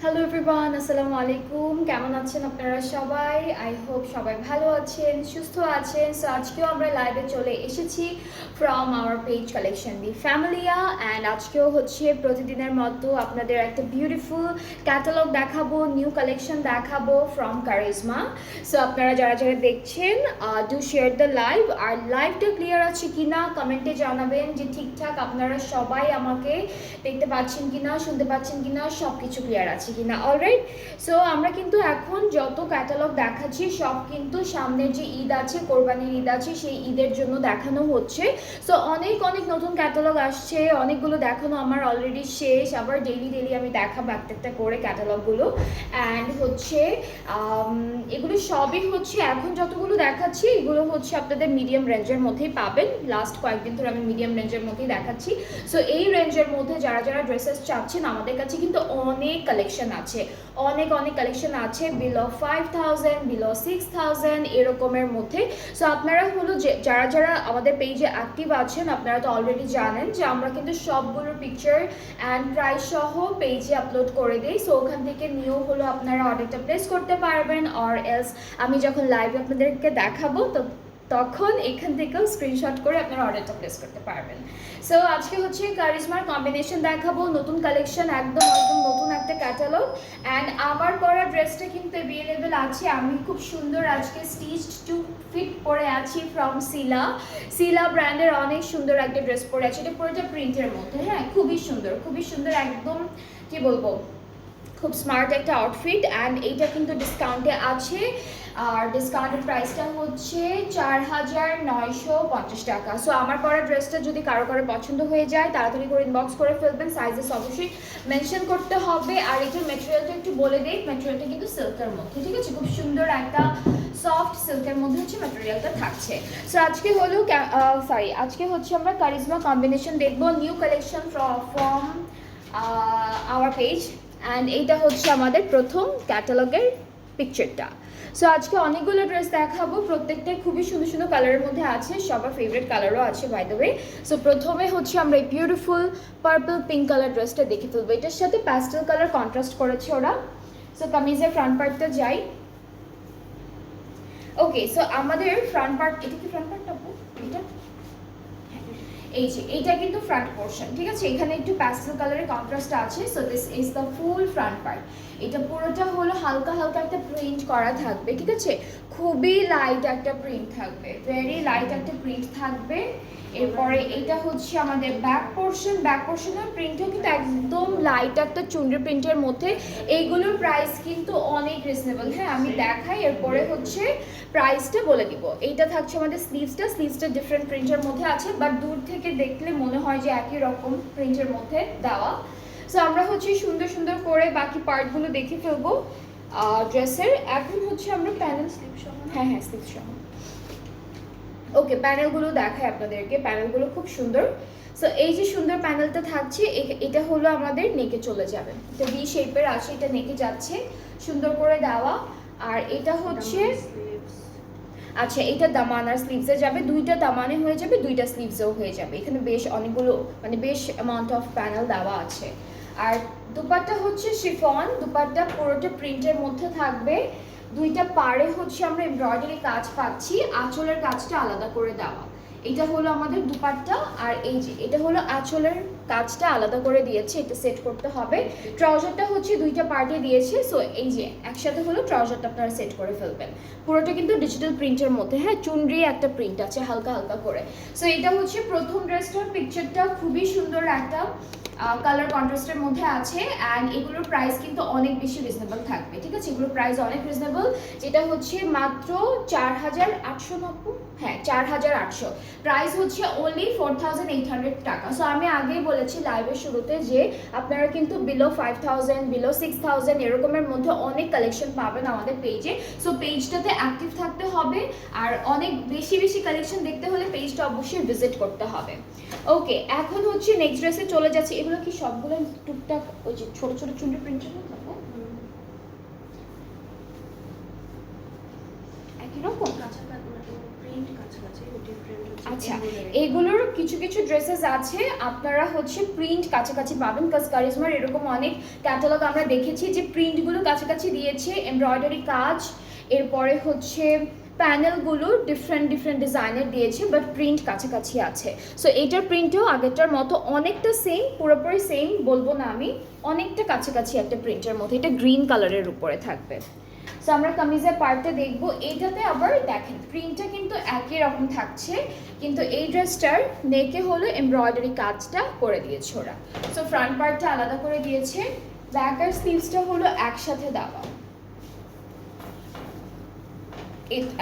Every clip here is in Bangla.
হ্যালো এভরিওয়ান, আসসালামু আলাইকুম। কেমন আছেন আপনারা সবাই? আই হোপ সবাই ভালো আছেন, সুস্থ আছেন। সো আজকেও আমরা লাইভে চলে এসেছি from our page collection the Familia. And আজকেও হচ্ছে প্রতিদিনের মতো আপনাদের একটা বিউটিফুল ক্যাটালগ দেখাবো, নিউ কালেকশন দেখাবো ফ্রম কারিজমা। সো আপনারা যারা যারা দেখছেন ডু শেয়ার দ্য লাইভ। আর লাইভটা ক্লিয়ার আছে কিনা কমেন্টে জানাবেন, যে ঠিকঠাক আপনারা সবাই আমাকে দেখতে পাচ্ছেন কিনা, শুনতে পাচ্ছেন কিনা, সব কিছু ক্লিয়ার আছে কিনা। অলরাইট, সো আমরা কিন্তু এখন যত ক্যাটালগ দেখাচ্ছি সব কিন্তু সামনের যে ঈদ আছে, কোরবানির ঈদ আছে, সেই ঈদের জন্য দেখানো হচ্ছে। সো অনেক অনেক নতুন ক্যাটালগ আসছে, অনেকগুলো দেখানো আমার অলরেডি শেষ। আবার ডেইলি ডেইলি আমি দেখাবো একটা একটা করে ক্যাটালগুলো। অ্যান্ড হচ্ছে এগুলো সবই হচ্ছে এখন যতগুলো দেখাচ্ছি এগুলো হচ্ছে আপনাদের মিডিয়াম রেঞ্জের মধ্যেই পাবেন। লাস্ট কয়েকদিন ধরে আমি মিডিয়াম রেঞ্জের মধ্যেই দেখাচ্ছি। সো এই রেঞ্জের মধ্যে যারা যারা ড্রেসেস চাচ্ছেন, আমাদের কাছে কিন্তু অনেক কালেকশন আছে, অনেক অনেক কালেকশন আছে বিলো 5000, বিলো 6000 এরকমের মধ্যে। সো আপনারা হলো যে যারা যারা আমাদের পেজে অ্যাক্টিভ আছেন, আপনারা তো অলরেডি জানেন যে আমরা কিন্তু সবগুলোর পিকচার অ্যান্ড প্রাইস সহ পেজে আপলোড করে দিই। সো ওখান থেকে নিয়েও হলো আপনারা অর্ডারটা প্লেস করতে পারবেন। অর এলস আমি যখন লাইভে আপনাদেরকে দেখাবো তো তখন এখান থেকেও স্ক্রিনশট করে আপনারা অর্ডারটা প্লেস করতে পারবেন। সো আজকে হচ্ছে কারিজমার কম্বিনেশন দেখাবো, নতুন কালেকশন, একদম একদম নতুন একটা ক্যাটালগ। অ্যান্ড আমার পরা ড্রেসটা কিন্তু অ্যাভেলেবেল আছে। আমি খুব সুন্দর আজকে স্টিচড টু ফিট পরে আছি ফ্রম সিলা। সিলা ব্র্যান্ডের অনেক সুন্দর একটা ড্রেস পরে আছি। এটা পুরোটা প্রিন্টের মধ্যে, হ্যাঁ খুবই সুন্দর, খুবই সুন্দর, একদম কি বলবো, খুব স্মার্ট একটা আউটফিট। অ্যান্ড এইটা কিন্তু ডিসকাউন্টে আছে, আর ডিসকাউন্টের প্রাইসটা হচ্ছে 4950 টাকা। সো আমার পরা ড্রেসটা যদি কারো কারো পছন্দ হয়ে যায় তাড়াতাড়ি করে ইনবক্স করে ফেলবেন, সাইজেস অবশ্যই মেনশন করতে হবে। আর এটার মেটেরিয়ালটা একটু বলে দিই, মেটেরিয়ালটা কিন্তু সিল্কের মধ্যে, ঠিক আছে, খুব সুন্দর একটা সফট সিল্কের মধ্যে হচ্ছে মেটেরিয়ালটা থাকছে। সো আজকে হলো আজকে হচ্ছে আমরা কারিজমা কম্বিনেশন দেখবো, new collection from our page. And এইটা হচ্ছে আমাদের প্রথম ক্যাটালগের পিকচারটা। সো আজকে অনেকগুলো ড্রেস দেখাবো, প্রত্যেকটাই খুবই সুন্দর সুন্দর কালারের মধ্যে আছে, সবার ফেভারিট কালারও আছে বাই দ্য ওয়ে। সো প্রথমে হচ্ছে আমরা এই বিউটিফুল পার্পল পিঙ্ক কালার ড্রেসটা দেখে ফেলবো। এটার সাথে প্যাস্টেল কালার কন্ট্রাস্ট করেছে ওরা। সো কামিজের ফ্রন্ট পার্টটা যাই। ওকে, সো আমাদের ফ্রন্ট পার্ট, এটা কি ফ্রন্ট পার্টটা এটা, এই যে এইটা কিন্তু ফ্রন্ট পোর্শন, ঠিক আছে, এখানে একটু প্যাস্টেল কালারের কন্ট্রাস্ট আছে। So this is the full front part. এটা পুরোটা হলো হালকা হালকা একটা প্রিন্ট করা থাকবে, ঠিক আছে, খুবই লাইট একটা প্রিন্ট থাকবে, ভেরি লাইট একটা প্রিন্ট থাকবে। এরপরে এটা হচ্ছে আমাদের ব্যাক পোর্শন, ব্যাক পোর্শনের প্রিন্টও কিন্তু একদম লাইট একটা চুনরি প্রিন্টের মধ্যে। এইগুলোর প্রাইস কিন্তু অনেক রিজনেবল, হ্যাঁ আমি দেখাই, এরপরে হচ্ছে প্রাইসটা বলে দিব। এইটা থাকছে আমাদের স্লিভসটা ডিফারেন্ট প্রিন্টের মধ্যে আছে, বাট দূর থেকে দেখলে মনে হয় যে একই রকম প্রিন্টের মধ্যে দেওয়া। সো আমরা হচ্ছে সুন্দর সুন্দর করে বাকি পার্টগুলো দেখে ফেলবো ড্রেসের। এখন হচ্ছে আমরা প্যানেল স্লিভ সহ, হ্যাঁ হ্যাঁ স্লিভ সহ, ওকে প্যানেলগুলো দেখায় আপনাদেরকে, প্যানেলগুলো খুব সুন্দর। সো এই যে সুন্দর প্যানেলটা থাকছে, এটা হলো আমাদের নেকে চলে যাবে, এটা ভি শেপের আছে, এটা নেকে যাচ্ছে সুন্দর করে দেওয়া। আর এটা হচ্ছে আচ্ছা, এটা দামান আর স্লিভসে যাবে, দুইটা দামানে হয়ে যাবে, দুইটা স্লিভসেও হয়ে যাবে। এখানে বেশ অনেকগুলো মানে বেশ অ্যামাউন্ট অফ প্যানেল দেওয়া আছে। আর দুপাট্টা হচ্ছে শিফন, দুপাট্টা পুরোটা প্রিন্টের মধ্যে থাকবে। দুইটা পাড়ে হচ্ছে আমরা এমব্রয়ডারি কাজ পাচ্ছি, আঁচলের কাজটা আলাদা করে দেওয়া। এটা হলো আমাদের দুপাট্টা, আর এই যে এটা হলো আঁচলের কাজটা আলাদা করে দিয়েছে, এটা সেট করতে হবে। ট্রাউজারটা হচ্ছে দুইটা পার্টে দিয়েছে। সো এই যে একসাথে হলো ট্রাউজারটা আপনারা সেট করে ফেলবেন। পুরোটা কিন্তু ডিজিটাল প্রিন্টের মধ্যে, হ্যাঁ চুনরি একটা প্রিন্ট আছে হালকা হালকা করে। সো এটা হচ্ছে প্রথম ড্রেসটার পিকচারটা, খুবই সুন্দর একটা কালার কন্ট্রাস্টের মধ্যে আছে। অ্যান্ড এগুলোর প্রাইস কিন্তু অনেক বেশি রিজনেবল থাকবে, ঠিক আছে, এগুলোর প্রাইস অনেক রিজনেবল, যেটা হচ্ছে মাত্র 4890, হ্যাঁ 4800। প্রাইস হচ্ছে অনলি 4800 টাকা। সো আমি আগেই বলেছি লাইভের শুরুতে যে আপনারা কিন্তু বিলো 5000, বিলো 6000 এরকমের মধ্যে অনেক কালেকশন পাবেন আমাদের পেজে। সো পেজটাতে অ্যাক্টিভ থাকতে হবে, আর অনেক বেশি বেশি কালেকশন দেখতে হলে পেজটা অবশ্যই ভিজিট করতে হবে। ওকে, এখন হচ্ছে নেক্সট ড্রেসে চলে যাচ্ছে। এগুলো কি সবগুলো টুকটাক ওই যে ছোট ছোট চুনরি প্রিন্টের মধ্যে একই রকম, আচ্ছা, এগুলোর কিছু কিছু ড্রেসেস আছে আপনারা হচ্ছে প্রিন্ট কাছাকাছি পাবেন, কাজ কারিজমার এরকম অনেক ক্যাটালগ আমরা দেখেছি যে প্রিন্টগুলো কাছাকাছি দিয়েছে, এমব্রয়ডারি কাজ, এরপরে হচ্ছে প্যানেলগুলো ডিফারেন্ট ডিফারেন্ট ডিজাইনের দিয়েছে, বাট প্রিন্ট কাছাকাছি আছে। সো এইটার প্রিন্টও আগেরটার মতো অনেকটা সেম, পুরোপুরি সেম বলবো না আমি, অনেকটা কাছাকাছি একটা প্রিন্টের মধ্যে। এটা গ্রিন কালারের উপরে থাকবে। সো আমরা কামিজের পার্টটা দেখবো। এইটাতে আবার দেখেন প্রিন্টটা কিন্তু একই রকম থাকছে, কিন্তু এই ড্রেসটার নেকে হলো এমব্রয়ডারি কাজটা করে দিয়েছে ওরা। সো ফ্রন্ট পার্টটা আলাদা করে দিয়েছে, ব্যাক আর স্লিভসটা হলো একসাথে দেওয়া।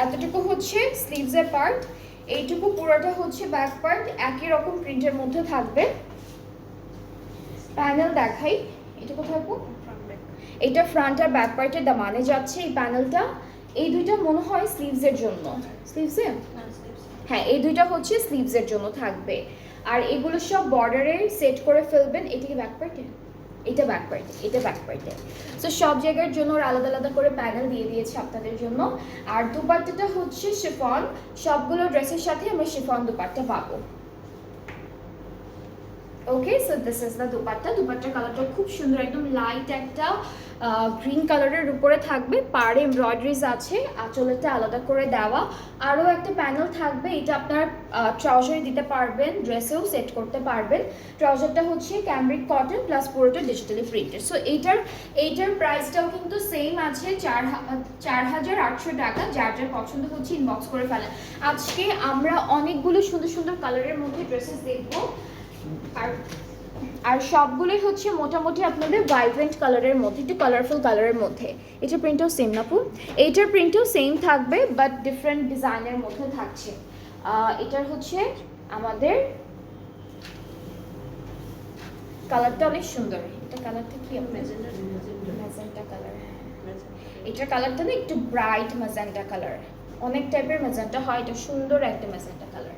এতটুকু হচ্ছে স্লিভসের পার্ট, এইটুকু পুরোটা হচ্ছে ব্যাক পার্ট, একই রকম প্রিন্টের মধ্যে থাকবে। প্যানেল দেখাই, এটা কোথায় আপু? এটা ফ্রন্ট আর ব্যাক পার্টের দামানে যাচ্ছে এই প্যানেলটা। এই দুইটা মনে হয় স্লিভসের জন্য, স্লিভসে হ্যাঁ এই দুইটা হচ্ছে স্লিভসের জন্য থাকবে। আর এগুলো সব বর্ডারে সেট করে ফেলবেন। এটা কি ব্যাক পার্টে? এটা ব্যাক পার্টে, এটা ব্যাক পার্টে। সো সব জায়গার জন্য ওরা আলাদা আলাদা করে প্যানেল দিয়ে দিয়েছে আপনাদের জন্য। আর দুপাট্টাটা হচ্ছে শিফন, সবগুলো ড্রেসের সাথে আমরা শিফন দুপাট্টা পাবো। Okay, so this is the dupatta. দুপাট্টার কালারটা খুব সুন্দর, একদম লাইট একটা গ্রিন কালারের উপরে থাকবে, পাড়ে এমব্রয়ডারিজ আছে, আঁচলেরটা আলাদা করে দেওয়া। আরও একটা প্যানেল থাকবে, এটা আপনার ট্রাউজারে দিতে পারবেন, ড্রেসেও সেট করতে পারবেন। ট্রাউজারটা হচ্ছে ক্যামব্রিক কটন প্লাস পুরোটা ডিজিটালি প্রিন্টেড। সো এইটার প্রাইসটাও কিন্তু সেম আছে 4,800 টাকা। যার যার পছন্দ হচ্ছে ইনবক্স করে ফেলেন। আজকে আমরা অনেকগুলো সুন্দর সুন্দর কালারের মধ্যে ড্রেসেস দেখবো, আর সবগুলোই হচ্ছে মোটামুটি আপনাদের ভাইব্রেন্ট কালারের মধ্যে, একটু কালারফুল কালারের মধ্যে। এটার প্রিন্টও সেম না আপু? এইটার প্রিন্টও সেম থাকবে, বাট ডিফারেন্ট ডিজাইনের মধ্যে থাকছে। এটার হচ্ছে আমাদের কালারটা অনেক সুন্দর। এটা কালারটা কি? Magenta colour. এটার কালারটা না একটু ব্রাইট ম্যাজেন্টা কালার, অনেক টাইপের ম্যাজেন্টা হয়, এটা সুন্দর একটা ম্যাজেন্টা কালার।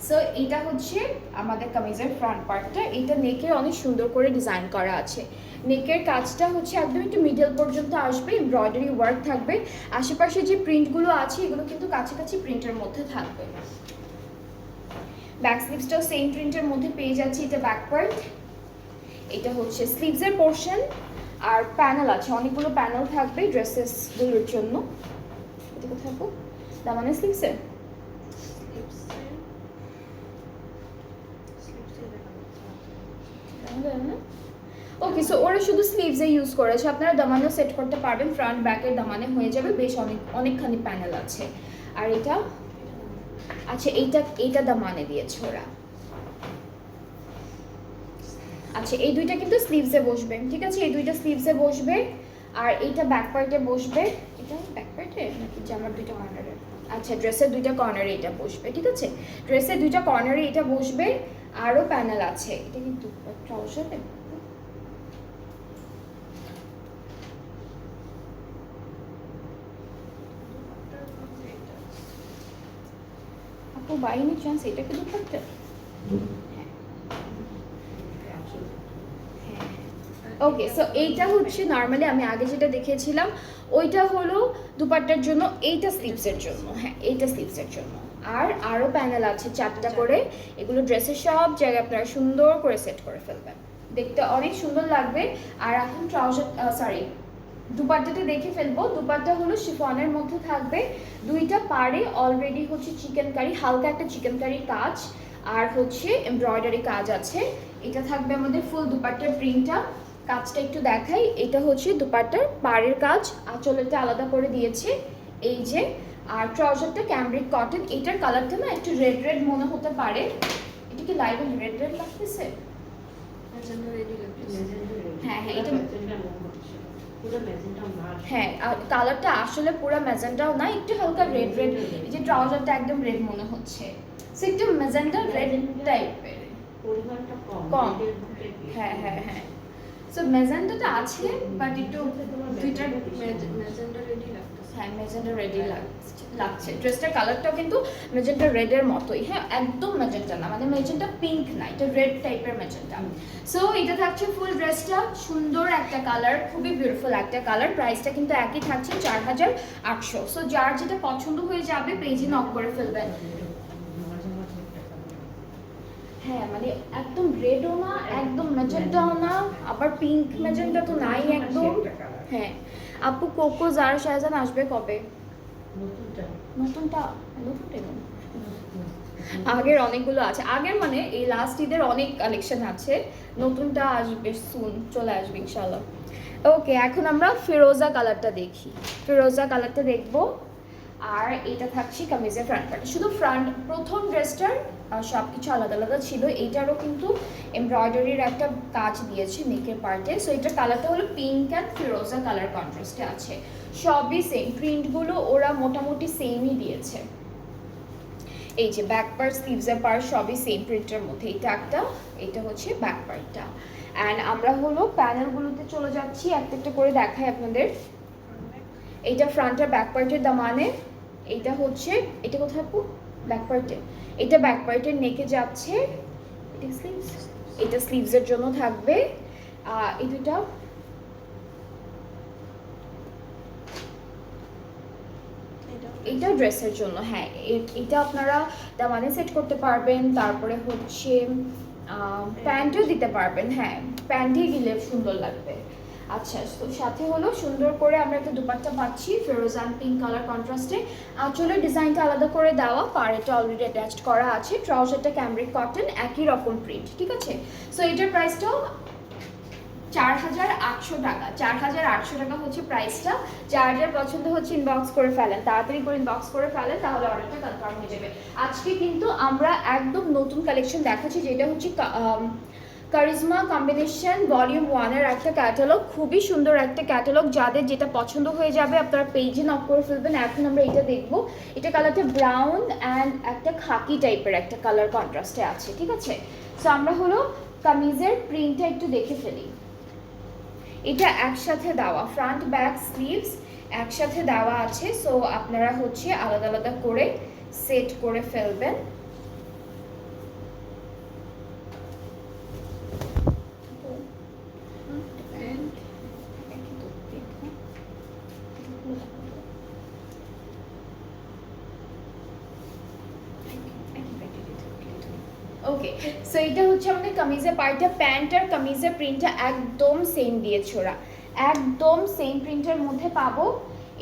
সো এটা হচ্ছে আমাদের কামিজের ফ্রন্ট পার্টটা। এটা নেকে অনেক সুন্দর করে ডিজাইন করা আছে। নেকের কাজটা হচ্ছে একদম একটু মিডল পর্যন্ত আসবে, এমব্রয়ডারি ওয়ার্ক থাকবে। আশেপাশে যে প্রিন্টগুলো আছে এগুলো কিন্তু কাছাকাছি প্রিন্টের মধ্যে থাকবে। ব্যাক স্লিভসটাও সেম প্রিন্টের মধ্যে পেয়ে যাচ্ছি। এটা ব্যাক পার্ট, এটা হচ্ছে স্লিভসের পোর্শন, আর প্যানেল আছে, অনেকগুলো প্যানেল থাকবে ড্রেসেসগুলোর জন্য। এটা কোথায় থাকবো? দামানে স্লিভসে ওকে। সো ওরা শুধু স্লিভসে ইউজ করেছে, আপনারা দামানেও সেট করতে পারবেন, ফ্রন্ট ব্যাকের দামানে হয়ে যাবে। বেশ অনেকখানি প্যানেল আছে। আর এটা আচ্ছা, এইটা দামানে দিয়েছে ওরা। আচ্ছা, এই দুইটা কিন্তু স্লিভসে বসবে, ঠিক আছে? এই দুইটা স্লিভসে বসবে, আর এইটা ব্যাক পার্টে বসবে। এটা ব্যাক পার্টে নাকি জামার দুইটা কর্নারে? আচ্ছা, ড্রেসের দুইটা কর্নারে এটা বসবে, ঠিক আছে? ড্রেসের দুইটা কর্নারে এটা বসবে। আরও প্যানেল আছে। এটা কিন্তু ট্রাউজারে আপু বাই এনি চান্স এটা কি দুপাট্টা? ওকে, সো এইটা হচ্ছে নর্মালি আমি আগে যেটা দেখিয়েছিলাম ওইটা হলো দুপাট্টার জন্য, এইটা স্লিভসের জন্য। হ্যাঁ, এইটা স্লিভসের জন্য। আর আরও প্যানেল আছে 4টা করে। এগুলো ড্রেসের সব জায়গায় আপনারা সুন্দর করে সেট করে ফেলবেন, দেখতে অনেক সুন্দর লাগবে। আর এখন দুপাট্টাটা দেখে ফেলবো। দুপাট্টা হলো শিফনের মধ্যে থাকবে, দুইটা পাড়ে অলরেডি হচ্ছে চিকেন কারি, হালকা একটা চিকেন কারি কাজ, আর হচ্ছে এমব্রয়ডারি কাজ আছে। এটা থাকবে আমাদের ফুল দুপাট্টার প্রিন্টটা। কাজটা একটু দেখাই। এটা হচ্ছে দুপাট্টার পাড়ের কাজ, আঁচলেরটা আলাদা করে দিয়েছে এই যে। আর ট্রাউজারটা ক্যামব্রিক কটন। এটার কালারটা না একটু রেড রেড মনে হতে পারে। এটা কি লাইভে রেড রেড লাগতেছে? হ্যাঁ হ্যাঁ, এটা হ্যাঁ, কালারটা আসলে পুরো ম্যাজেন্টাও না, একটু হালকা রেড রেড। এই যে ট্রাউজারটা একদম রেড মনে হচ্ছে, সো একটু ম্যাজেন্টা রেড টাইপের, কম। হ্যাঁ হ্যাঁ হ্যাঁ। সো মেজেন্টাটা আছে বাট একটু দুইটা ম্যাজেন্ডা রেডি লাগতেছে। হ্যাঁ মেজেন্টা রেডি লাগছে ড্রেসটার কালারটাও কিন্তু মেজেন্টা রেডের মতোই, হ্যাঁ একদম মেজেন্টা না, মানে মেজেন্টা পিঙ্ক না, এটা রেড টাইপের মেজেন্টা। সো এটা থাকছে ফুল ড্রেসটা, সুন্দর একটা কালার, খুবই বিউটিফুল একটা কালার। প্রাইসটা কিন্তু একই থাকছে 4800। সো যার যেটা পছন্দ হয়ে যাবে পেজে নক করে ফেলবেন। হ্যাঁ মানে একদম রেডও না, একদম মেজেন্টাও না, আবার পিঙ্ক মেজেন্টা তো নাই একদম। হ্যাঁ আপু কোকো জারা শাহজান আসবে কবে? নতুনটা আগের অনেকগুলো আছে, আগের মানে এই লাস্ট ঈদের অনেক কালেকশন আছে, নতুনটা আসবে সুন, চলে আসবে ইনশাআল্লাহ। ওকে এখন আমরা ফিরোজা কালারটা দেখি, ফিরোজা কালারটা দেখবো। আর এটা থাকছে কামিজের ফ্রন্ট পার্ট, শুধু ফ্রন্ট প্রথম ড্রেসটার সব কিছু আলাদা আলাদা ছিল, এইটারও কিন্তু এমব্রয়ডারির একটা কাজ দিয়েছে নেকের পার্টে। সো এটার কালারটা হলো পিঙ্ক অ্যান্ড ফিরোজা কালার কন্ট্রাস্টে আছে, সবই সেম, প্রিন্টগুলো ওরা মোটামুটি সেমই দিয়েছে। এই যে ব্যাক পার্ট, স্লিভসের পার্ট সবই সেম প্রিন্টের মধ্যে, এটা একটা, এটা হচ্ছে ব্যাক পার্টটা। অ্যান্ড আমরা হলো প্যানেলগুলোতে চলে যাচ্ছি, একটা একটা করে দেখাই আপনাদের। এইটা ফ্রন্ট আর ব্যাক পার্টের দামানে, এইটা হচ্ছে, এটা কোথায় আপু? ব্যাক পার্টে, এটা ব্যাক পার্টের নেকে যাচ্ছে, এটা স্লিভস, এটা স্লিভসের জন্য থাকবে। এই দুটা এটা ড্রেসের জন্য, হ্যাঁ এটা আপনারা দামানে সেট করতে পারবেন, তারপরে হচ্ছে প্যান্টও দিতে পারবেন, হ্যাঁ প্যান্টে দিলে সুন্দর লাগবে। আচ্ছা তো সাথে হলো সুন্দর করে আমরা একটা দুপাট্টা পাচ্ছি ফিরোজ অ্যান্ড পিঙ্ক কালার কন্ট্রাস্টে, আঁচলের ডিজাইনটা আলাদা করে দেওয়া, পাড়েটা অলরেডি অ্যাটাচড করা আছে, ট্রাউজারটা ক্যামব্রিক কটন, একই রকম প্রিন্ট, ঠিক আছে। সো এটার প্রাইসটাও 4800 টাকা, 4800 টাকা হচ্ছে প্রাইসটা। যার যার পছন্দ হচ্ছে ইনবক্স করে ফেলেন, তাড়াতাড়ি করে ইনবক্স করে ফেলেন, তাহলে অর্ডারটা কনফার্ম হয়ে যাবে। আজকে কিন্তু আমরা একদম নতুন কালেকশন দেখাচ্ছি, যেটা হচ্ছে কারিজমা কম্বিনেশন ভলিউম 1 এর একটা ক্যাটালগ, খুবই সুন্দর একটা ক্যাটালগ, যাদের যেটা পছন্দ হয়ে যাবে আপনারা পেজে নক করে ফেলবেন। এখন আমরা এটা দেখবো, এটা কালারটা ব্রাউন অ্যান্ড একটা খাকি টাইপের একটা কালার কন্ট্রাস্টে আছে, ঠিক আছে। সো আমরা হলো কামিজের প্রিন্টটা একটু দেখে ফেলি। এটা একসাথে দেওয়া, ফ্রন্ট ব্যাক স্লিভস একসাথে দেওয়া আছে, সো আপনারা হচ্ছে আলাদা আলাদা করে সেট করে ফেলবেন। ওকে সো এটা হচ্ছে আমাদের কামিজের পার্টটা, প্যান্ট আর কামিজের প্রিন্টটা একদম সেম দিয়েছে ওরা, একদম সেম প্রিন্টের মধ্যে পাবো।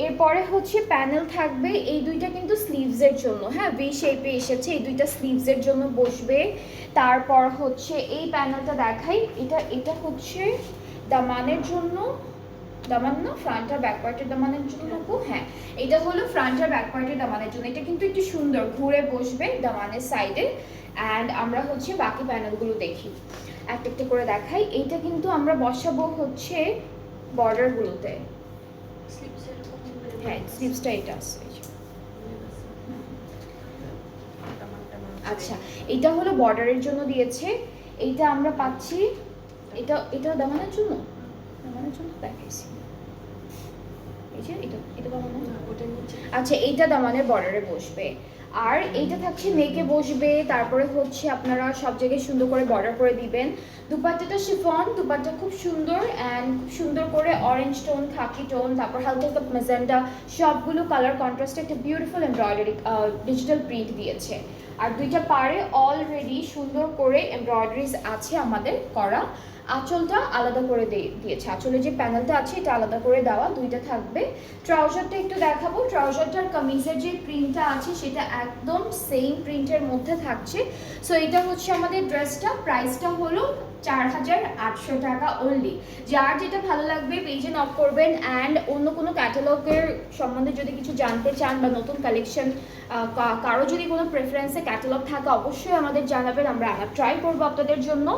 এরপরে হচ্ছে প্যানেল থাকবে, এই দুইটা কিন্তু স্লিভসের জন্য, হ্যাঁ ভি শেপে এসেছে, এই দুইটা স্লিভসের জন্য বসবে। তারপর হচ্ছে এই প্যানেলটা দেখাই, এটা হচ্ছে দামানের জন্য, দামান না ফ্রন্ট আর ব্যাক পার্টের দামানের জন্য, হ্যাঁ এটা হলো ফ্রন্ট আর ব্যাক পার্টের দামানের জন্য, এটা কিন্তু একটু সুন্দর ঘুরে বসবে দামানের সাইডে। অ্যান্ড আমরা হচ্ছে বাকি প্যানেলগুলো দেখি, একটা একটা করে দেখাই। এইটা কিন্তু আমরা বসাবো হচ্ছে বর্ডারগুলোতে, হ্যাঁ স্লিভসটা এটা আছে। আচ্ছা এটা হলো বর্ডারের জন্য দিয়েছে, এইটা আমরা পাচ্ছি, এটা দামানের জন্য, দেখাইছি এই যে এটা দামানের, আচ্ছা এইটা দামানের বর্ডারে বসবে। আর এইটা থাকছে নেকে বসবে, তারপরে হচ্ছে আপনারা সব জায়গায় সুন্দর করে বর্ডার করে দিবেন। দুপাট্টাটা শিফন, দুপাট্টা খুব সুন্দর অ্যান্ড খুব সুন্দর করে অরেঞ্জ টোন, খাকি টোন, তারপর হালকা হালকা ম্যাজেন্টা, সবগুলো কালার কন্ট্রাস্টে একটা বিউটিফুল এমব্রয়ডারি ডিজিটাল প্রিন্ট দিয়েছে। আর দুইটা পাড়ে অলরেডি সুন্দর করে এমব্রয়ডারিজ আছে আমাদের করা, আঁচলটা আলাদা করে দিয়েছে, আঁচলে যে প্যানেলটা আছে এটা আলাদা করে দেওয়া, দুইটা থাকবে। ট্রাউজারটা একটু দেখাবো, ট্রাউজারটার কামিজের যে প্রিন্টটা আছে সেটা একদম সেম প্রিন্টের মধ্যে থাকছে। সো এটা হচ্ছে আমাদের ড্রেসটা, প্রাইসটা হলো 4800 টাকা অনলি। যার যেটা ভালো লাগবে পেজে নক করবেন। অ্যান্ড অন্য কোনো ক্যাটালগের সম্বন্ধে যদি কিছু জানতে চান বা নতুন কালেকশন কারো যদি কোনো প্রেফারেন্সে ক্যাটালগ থাকে অবশ্যই আমাদের জানাবেন, আমরা ট্রাই করবো আপনাদের জন্য।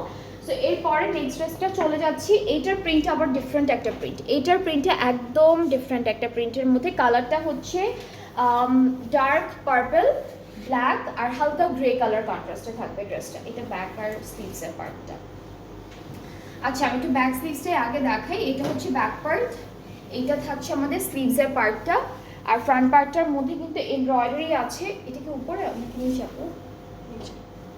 সো এরপরে নেক্সট ড্রেসটা চলে যাচ্ছি, এইটার প্রিন্ট আবার ডিফারেন্ট একটা প্রিন্ট, এইটার প্রিন্টটা একদম ডিফারেন্ট একটা প্রিন্টের মধ্যে, কালারটা হচ্ছে ডার্ক পার্পল, ব্ল্যাক আর হালকা গ্রে কালার কন্ট্রাস্টে থাকবে ড্রেসটা। এটা ব্যাক আর স্লিভসের পার্টটা। আচ্ছা আমি একটু ব্যাক স্লিভসটাই আগে দেখাই। এটা হচ্ছে ব্যাক পার্ট, এইটা থাকছে আমাদের স্লিভসের পার্টটা, আর ফ্রন্ট পার্টটার মধ্যে কিন্তু এমব্রয়ডারি আছে। এটা কি উপরে নাকি নিচে আপু?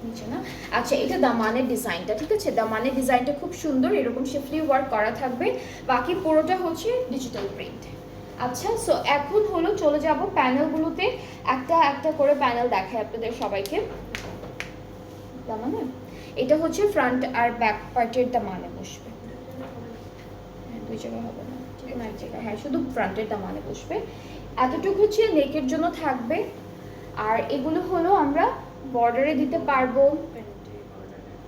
নিচে না? আচ্ছা এটা দামানের ডিজাইনটা, ঠিক আছে, দামানের ডিজাইনটা খুব সুন্দর, এরকম শিফলি ওয়ার্ক করা থাকবে, বাকি পুরোটা হচ্ছে ডিজিটাল প্রিন্ট। আচ্ছা সো এখন হলো চলে যাব প্যানেলগুলোতে, একটা একটা করে প্যানেল দেখাই আপনাদের সবাইকে। দামানে এটা হচ্ছে ফ্রন্ট আর ব্যাক পার্টের দামানে বসবে, দুই জায়গায় হবে না, ঠিক না, এক জায়গায়, হ্যাঁ শুধু ফ্রন্টের দামানে বসবে। এতটুকু হচ্ছে নেকের জন্য থাকবে, আর এগুলো হলো আমরা বর্ডারে দিতে পারবো,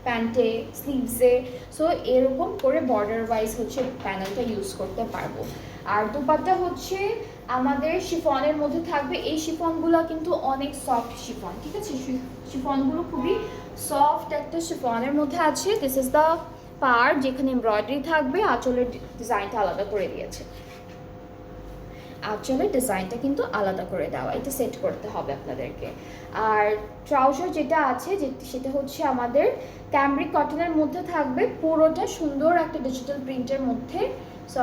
প্যান্টে, স্লিভসে, সো এরকম করে বর্ডার ওয়াইজ হচ্ছে প্যানেলটা ইউজ করতে পারবো। আর দুপাট্টা হচ্ছে আমাদের শিফনের মধ্যে থাকবে। এই শিফনগুলো কিন্তু অনেক সফট শিফন, ঠিক আছে, শিফনগুলো খুবই সফট একটা শিফনের মধ্যে আছে। দিস ইজ দ্য পার্ট যেখানে এমব্রয়ডারি থাকবে, আঁচলের ডিজাইনটা আলাদা করে দিয়েছে, আঁচলের ডিজাইনটা কিন্তু আলাদা করে দেওয়া, এটা সেট করতে হবে আপনাদেরকে। আর ট্রাউজার যেটা আছে সেটা হচ্ছে আমাদের ক্যামব্রিক কটনের মধ্যে থাকবে, পুরোটা সুন্দর একটা ডিজিটাল প্রিন্টের মধ্যে। সো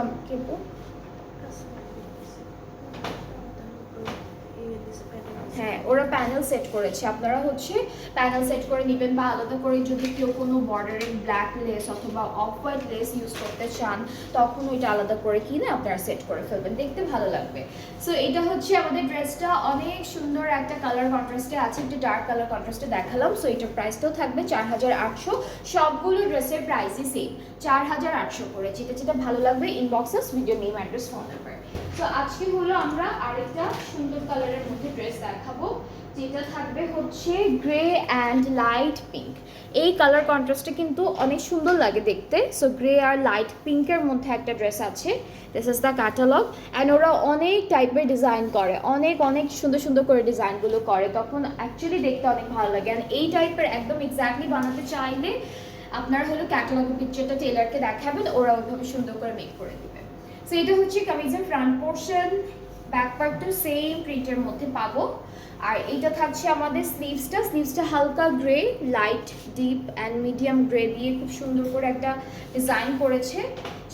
হ্যাঁ ওরা প্যানেল সেট করেছে, আপনারা হচ্ছে প্যানেল সেট করে নেবেন, বা আলাদা করে যদি কেউ কোনো বর্ডারে ব্ল্যাক লেস অথবা অফ হোয়াইট লেস ইউজ করতে চান তখন ওইটা আলাদা করে কিনে আপনারা সেট করে ফেলবেন, দেখতে ভালো লাগবে। সো এটা হচ্ছে আমাদের ড্রেসটা, অনেক সুন্দর একটা কালার কন্ট্রাস্টে আছে, একটু ডার্ক কালার কন্ট্রাস্টে দেখালাম। সো এটার প্রাইসটাও থাকবে 4800, সবগুলো ড্রেসের প্রাইসই সেম 4800 করে। যেটা যেটা ভালো লাগবে inboxes video name address phone number. তো আজকে হলো আমরা আরেকটা সুন্দর কালারের মধ্যে ড্রেস দেখাবো, যেটা থাকবে হচ্ছে গ্রে অ্যান্ড লাইট পিঙ্ক। এই কালার কন্ট্রাস্টে কিন্তু অনেক সুন্দর লাগে দেখতে। সো গ্রে আর লাইট পিঙ্কের মধ্যে একটা ড্রেস আছে, this is the catalogue. And ওরা অনেক টাইপের ডিজাইন করে, অনেক অনেক সুন্দর সুন্দর করে ডিজাইনগুলো করে, তখন অ্যাকচুয়ালি দেখতে অনেক ভালো লাগে। অ্যান্ড এই টাইপের একদম এক্স্যাক্টলি বানাতে চাইলে আপনারা হলো ক্যাটালগের পিকচারটা টেলারকে দেখাবেন, ওরা ওইভাবে সুন্দর করে মেক করে দিবে। সো এটা হচ্ছে কামিজের ফ্রন্ট পোর্শন, ব্যাক পার্টটা সেম প্রিন্টের মধ্যে পাবো। আর এটা থাকছে আমাদের স্লিভসটা হালকা grey, light deep and medium grey দিয়ে খুব সুন্দর করে একটা ডিজাইন করেছে।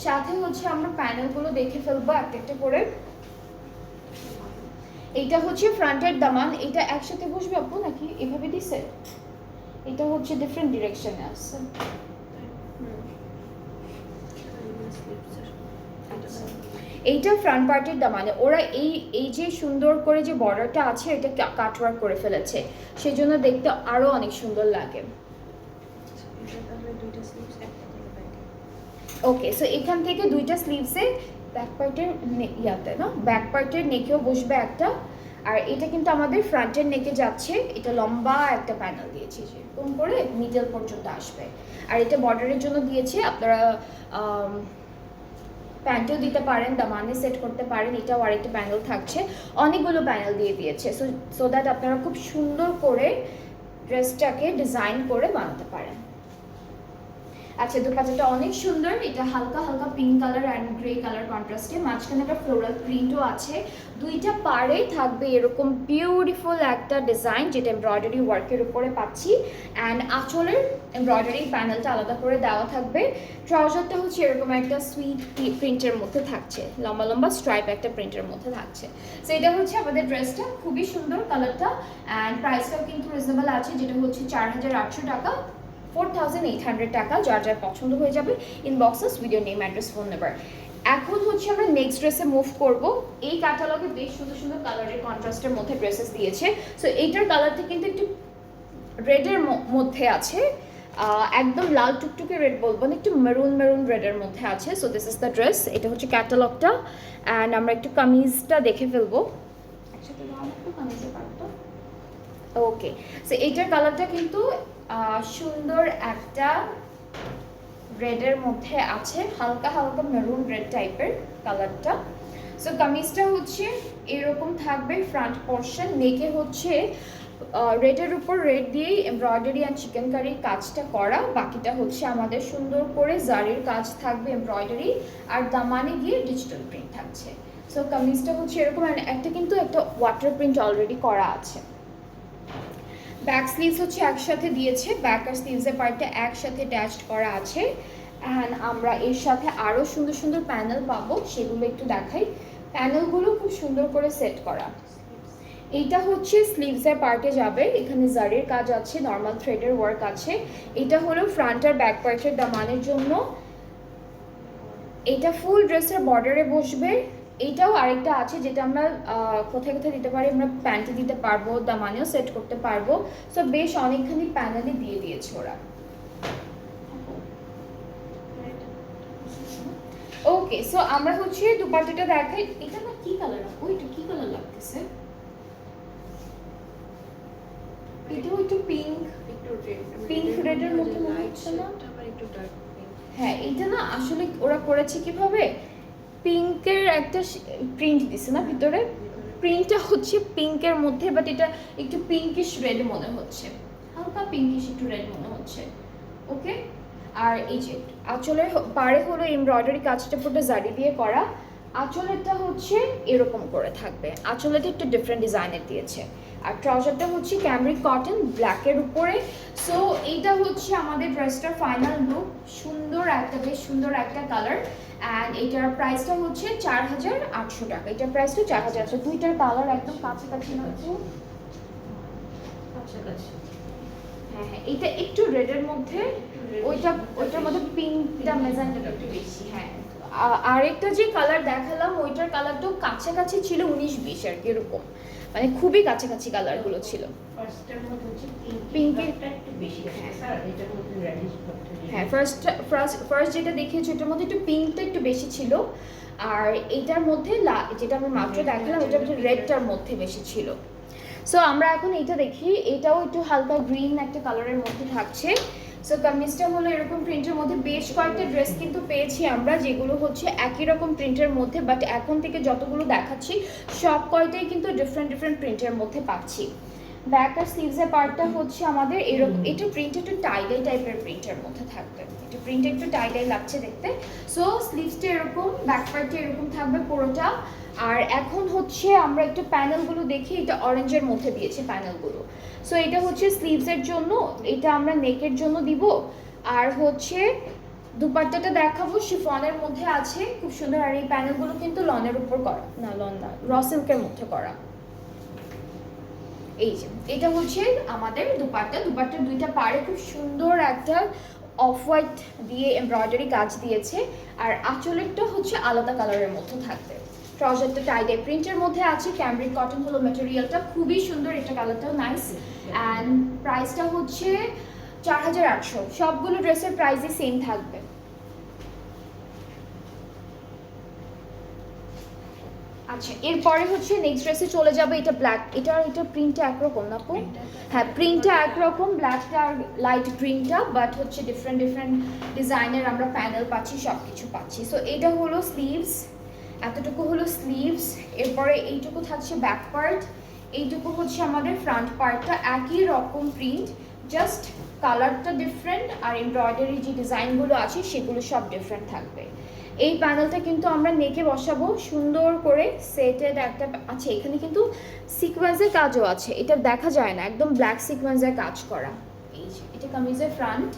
সাথে হচ্ছে আমরা প্যানেলগুলো দেখে ফেলবো একটা একটা করে। এইটা হচ্ছে ফ্রন্টের দামান, এটা একসাথে বসবে আপু নাকি এভাবে দিছে? এটা হচ্ছে ডিফারেন্ট ডিরেকশনে আসছে। এইটা ফ্রন্ট পার্টের দামানে ওরা এই যে সুন্দর করে যে বর্ডারটা আছে এটা কাটওয়ার্ক করে ফেলেছে, সেজন্য দেখতে আরো অনেক সুন্দর লাগে। ওকে সো এখান থেকে দুইটা স্লিভসে ব্যাক পার্টের ইয়াতে না, ব্যাক পার্টের নেকেও বসবে একটা। আর এটা কিন্তু আমাদের ফ্রন্টের নেকে যাচ্ছে, এটা লম্বা একটা প্যানেল দিয়েছে এরকম করে মিডল পর্যন্ত আসবে। আর এটা বর্ডারের জন্য দিয়েছে, আপনারা প্যান্টও দিতে পারেন, দামানে সেট করতে পারেন, এটাও আরেকটা প্যানেল থাকছে, অনেকগুলো প্যানেল দিয়ে দিয়েছে সো দ্যাট আপনারা খুব সুন্দর করে ড্রেসটাকে ডিজাইন করে বানাতে পারেন। আচ্ছা দুপাট্টাটা অনেক সুন্দর, এটা হালকা হালকা pink colour and grey colour কন্ট্রাস্টে, মাঝখানে একটা ফ্লোরাল প্রিন্টও আছে, দুইটা পাড়ে থাকবে এরকম বিউটিফুল একটা ডিজাইন যেটা এমব্রয়ডারি ওয়ার্কের উপরে পাচ্ছি। অ্যান্ড আঁচলের এমব্রয়ডারি প্যানেলটা আলাদা করে দেওয়া থাকবে। ট্রাউজারটা হচ্ছে এরকম একটা সুইট প্রিন্টের মধ্যে থাকছে, লম্বা লম্বা স্ট্রাইপ একটা প্রিন্টের মধ্যে থাকছে। সো এটা হচ্ছে আমাদের ড্রেসটা, খুবই সুন্দর কালারটা, অ্যান্ড প্রাইসটাও কিন্তু রিজনেবল আছে, যেটা হচ্ছে 4800 টাকা, 4800 টাকা। যার যার পছন্দ হয়ে যাবে inboxes video name address phone number. এখন হচ্ছে আমরা নেক্সট ড্রেসে মুভ করব। এই ক্যাটালগে বেশ সুন্দর সুন্দর কালারের কন্ট্রাস্টের মধ্যে ড্রেসেস দিয়েছে। সো এইটার কালারটা কিন্তু একটু রেডের মধ্যে আছে, একদম লাল টুকটুকে রেড বলবো না, একটু মেরুন মেরুন রেডের মধ্যে আছে। So this is the dress, এটা হচ্ছে ক্যাটালগটা। অ্যান্ড আমরা একটু কামিজটা দেখে ফেলবো একসাথে, কামিজের পার্টটা। ওকে সো এইটার কালারটা কিন্তু সুন্দর একটা রেডের মধ্যে আছে, হালকা হালকা মেরুন রেড টাইপের কালারটা। সো কামিজটা হচ্ছে এরকম থাকবে, ফ্রন্ট পোর্শন নেকে হচ্ছে রেডের উপর রেড দিয়েই এমব্রয়ডারি অ্যান্ড চিকেন কারির কাজটা করা, বাকিটা হচ্ছে আমাদের সুন্দর করে জারির কাজ থাকবে এমব্রয়ডারি, আর দামানে গিয়ে ডিজিটাল প্রিন্ট থাকছে। সো কামিজটা হচ্ছে এরকম, একটা কিন্তু একটা ওয়াটার প্রিন্ট অলরেডি করা আছে। ব্যাক স্লিভস হচ্ছে একসাথে দিয়েছে, ব্যাক আর স্লিভসের পার্টটা একসাথে অ্যাটাচড করা আছে। অ্যান্ড আমরা এর সাথে আরও সুন্দর সুন্দর প্যানেল পাবো, সেগুলো একটু দেখাই। প্যানেলগুলো খুব সুন্দর করে সেট করা। এইটা হচ্ছে স্লিভসের পার্টে যাবে, এখানে জারির কাজ আছে, নর্মাল থ্রেডের ওয়ার্ক আছে। এটা হলো ফ্রন্ট আর ব্যাক পার্টের দামানের জন্য। এটা ফুল ড্রেসের বর্ডারে বসবে। এইটাও আরেকটা আছে যেটা আমরা কোথায় কোথায় দিতে পারি, আমরা প্যান্টে দিতে পারবো, দামানেও সেট করতে পারবো। সো বেশ অনেকখানি প্যানেলই দিয়ে দিয়েছে ওরা। ওকে, সো আমরা হচ্ছে দুপাট্টাটা দেখাই। এটা না কি কালার, ওইটা কি কালার লাগতেছে? এটাও একটু পিঙ্ক, একটু রেড, পিঙ্ক রেডের মধ্যে মনে হচ্ছে না? আবার একটু ডার্ক পিঙ্ক। হ্যাঁ, এটা না আসলে ওরা করেছে কিভাবে, পিঙ্কের একটা প্রিন্ট দিছে না ভিতরে, প্রিন্টটা হচ্ছে পিঙ্কের মধ্যে, বাট এটা একটু পিঙ্কিশ রেড মনে হচ্ছে, হালকা পিঙ্কিশ একটু রেড মনে হচ্ছে। ওকে, আর এই যে আঁচলের পাড়ে হলো এমব্রয়ডারি কাজটা পুরো জারি দিয়ে করা। আঁচলেরটা হচ্ছে এরকম করে থাকবে, আঁচলেরটা একটু ডিফারেন্ট ডিজাইনের দিয়েছে। আর ট্রাউজারটা হচ্ছে ক্যামরিক কটন ব্ল্যাকের উপরে। সো এইটা হচ্ছে আমাদের ড্রেসটার ফাইনাল লুক। সুন্দর একটা, বেশ সুন্দর একটা কালার। অ্যান্ড এটার প্রাইসটা হচ্ছে 4800 টাকা। এটার প্রাইসটা 4800। দুইটার কালার একদম কাছাকাছি না একটু? কাছাকাছি। হ্যাঁ হ্যাঁ, এটা একটু রেডের মধ্যে, ওইটার মধ্যে পিঙ্কটা মেজেন্টাটা একটু বেশি। হ্যাঁ, আরেকটা যে কালার দেখালাম ওইটার কালারটাও কাছাকাছি ছিল, 19-20 আর কি এরকম, মানে খুবই কাছাকাছি কালারগুলো ছিল। ফার্স্টের মধ্যে হচ্ছে পিঙ্কের একটু বেশি আছে স্যার, এটার মধ্যে রেডিশ পাথর। হ্যাঁ, ফার্স্ট যেটা দেখিয়েছি ওটার মধ্যে একটু পিঙ্কটা একটু বেশি ছিল, আর এইটার মধ্যে যেটা আমি মাত্র দেখালাম ওটার মধ্যে রেডটার মধ্যে বেশি ছিল। সো আমরা এখন এইটা দেখি, এটাও একটু হালকা গ্রিন একটা কালারের মধ্যে থাকছে। সো কামিজটা হলো এরকম প্রিন্টের মধ্যে। বেশ কয়েকটা ড্রেস কিন্তু পেয়েছি আমরা যেগুলো হচ্ছে একই রকম প্রিন্টের মধ্যে, বাট এখন থেকে যতগুলো দেখাচ্ছি সব কয়টাই কিন্তু ডিফারেন্ট ডিফারেন্ট প্রিন্টের মধ্যে পাচ্ছি। ব্যাক আর স্লিভসের পার্টটা হচ্ছে আমাদের এরকম, এটা প্রিন্ট একটু টাইডাই টাইপের প্রিন্টের মধ্যে থাকবে, এটা প্রিন্ট একটু টাইডাই লাগছে দেখতে। সো স্লিভসটা এরকম, ব্যাক পার্টটা এরকম থাকবে পুরোটা। আর এখন হচ্ছে আমরা একটু প্যানেলগুলো দেখি, এটা অরেঞ্জের মধ্যে দিয়েছে প্যানেলগুলো। সো এটা হচ্ছে স্লিভসের জন্য, এটা আমরা নেকের জন্য দিব। আর হচ্ছে দুপাট্টাটা দেখাবো, শিফনের মধ্যে আছে, খুব সুন্দর। আর এই প্যানেলগুলো কিন্তু লনের উপর করা, না লন না, র সিল্কের মধ্যে করা। এই যে এটা হচ্ছে আমাদের দুপাট্টার দুইটা পাড়ে খুব সুন্দর একটা অফ হোয়াইট দিয়ে এমব্রয়ডারি কাজ দিয়েছে। আর আঁচলেরটা হচ্ছে আলাদা কালারের মধ্যে থাকবে। ট্রাউজারটা টাইডাই প্রিন্টের মধ্যে আছে, ক্যামরিক কটন হলো ম্যাটেরিয়ালটা, খুবই সুন্দর, এটা কালারটাও নাইস। অ্যান্ড প্রাইসটা হচ্ছে 4800। সবগুলো ড্রেসের প্রাইসই সেম থাকবে। আচ্ছা, এরপরে হচ্ছে নেক্সট ড্রেসে চলে যাবে। এটা ব্ল্যাক, এটা প্রিন্টটা একরকম না আপু? হ্যাঁ, প্রিন্টটা একরকম, ব্ল্যাকটা আর লাইট গ্রিনটা, বাট হচ্ছে ডিফারেন্ট ডিফারেন্ট ডিজাইনের আমরা প্যানেল পাচ্ছি, সব কিছু পাচ্ছি। সো এটা হলো স্লিভস, এতটুকু হলো স্লিভস। এরপরে এইটুকু থাকছে ব্যাক পার্ট, এইটুকু হচ্ছে আমাদের ফ্রন্ট পার্টটা। একই রকম প্রিন্ট, জাস্ট কালারটা ডিফারেন্ট, আর এমব্রয়ডারি যে ডিজাইনগুলো আছে সেগুলো সব ডিফারেন্ট থাকবে। এই প্যানেলটা কিন্তু আমরা নেকে বসাবো সুন্দর করে, সেটেড একটা আছে। এখানে কিন্তু সিকোয়েন্সের কাজও আছে, এটা দেখা যায় না, একদম ব্ল্যাক সিকোয়েন্সের কাজ করা। এই যে এটা কামিজের ফ্রন্ট,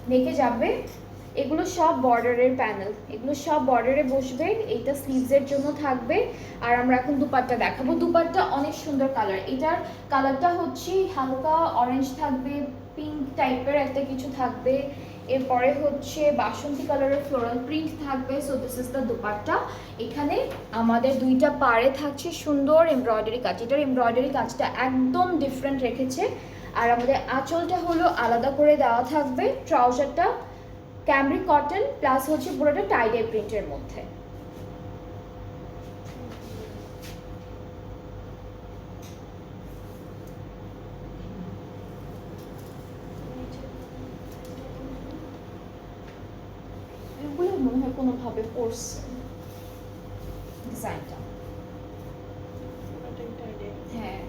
নেকে যাবে। এগুলো সব বর্ডারের প্যানেল, এগুলো সব বর্ডারে বসবে। এইটা স্লিভসের জন্য থাকবে। আর আমরা এখন দুপাট্টা দেখাবো। দুপাট্টা অনেক সুন্দর কালার, এটার কালারটা হচ্ছে হালকা অরেঞ্জ থাকবে, পিঙ্ক টাইপের একটা কিছু থাকবে। এরপরে হচ্ছে বাসন্তী কালারের ফ্লোরাল প্রিন্ট থাকবে। So this is the dupatta. এখানে আমাদের দুইটা পাড়ে থাকছে সুন্দর এমব্রয়ডারি কাজ, এটার এমব্রয়ডারি কাজটা একদম ডিফারেন্ট রেখেছে। আর আমাদের আঁচলটা হলো আলাদা করে দেওয়া থাকবে। ট্রাউজারটা ক্যামরিক কটন প্লাস হচ্ছে পুরোটা টাইডাই প্রিন্টের মধ্যে। এগুলো মনে হয় কোনোভাবে পড়ছে ডিজাইনটা। হ্যাঁ,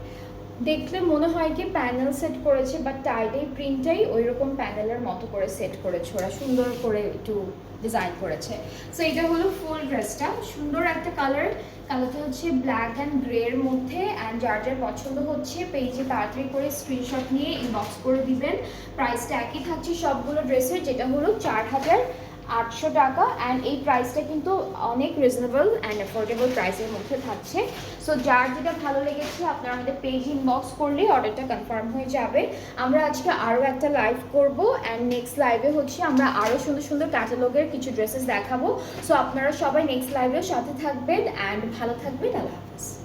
দেখলে মনে হয় কি প্যানেল সেট করেছে, বাট টাইডাই প্রিন্টটাই ওই রকম প্যানেলের মতো করে সেট করেছে ওরা, সুন্দর করে একটু ডিজাইন করেছে। সো এটা হলো ফুল ড্রেসটা, সুন্দর একটা কালারটা হচ্ছে ব্ল্যাক অ্যান্ড গ্রে এর মধ্যে। অ্যান্ড যার যার পছন্দ হচ্ছে পেজে তাড়াতাড়ি করে স্ক্রিনশট নিয়ে ইনবক্স করে দিবেন। প্রাইসটা একই থাকছে সবগুলো ড্রেসের, যেটা হলো 4800 800 টাকা। অ্যান্ড এই প্রাইসটা কিন্তু অনেক রিজনেবল অ্যান্ড অ্যাফোর্ডেবল প্রাইসের মধ্যে থাকছে। সো যার যেটা ভালো লেগেছে আপনারা আমাদের পেজ ইনবক্স করলেই অর্ডারটা কনফার্ম হয়ে যাবে। আমরা আজকে আরও একটা লাইভ করব অ্যান্ড নেক্সট লাইভে হচ্ছে আমরা আরও সুন্দর সুন্দর ক্যাটালগের কিছু ড্রেসেস দেখাবো। সো আপনারা সবাই নেক্সট লাইভের সাথে থাকবেন অ্যান্ড ভালো থাকবেন। আল্লাহ হাফেজ।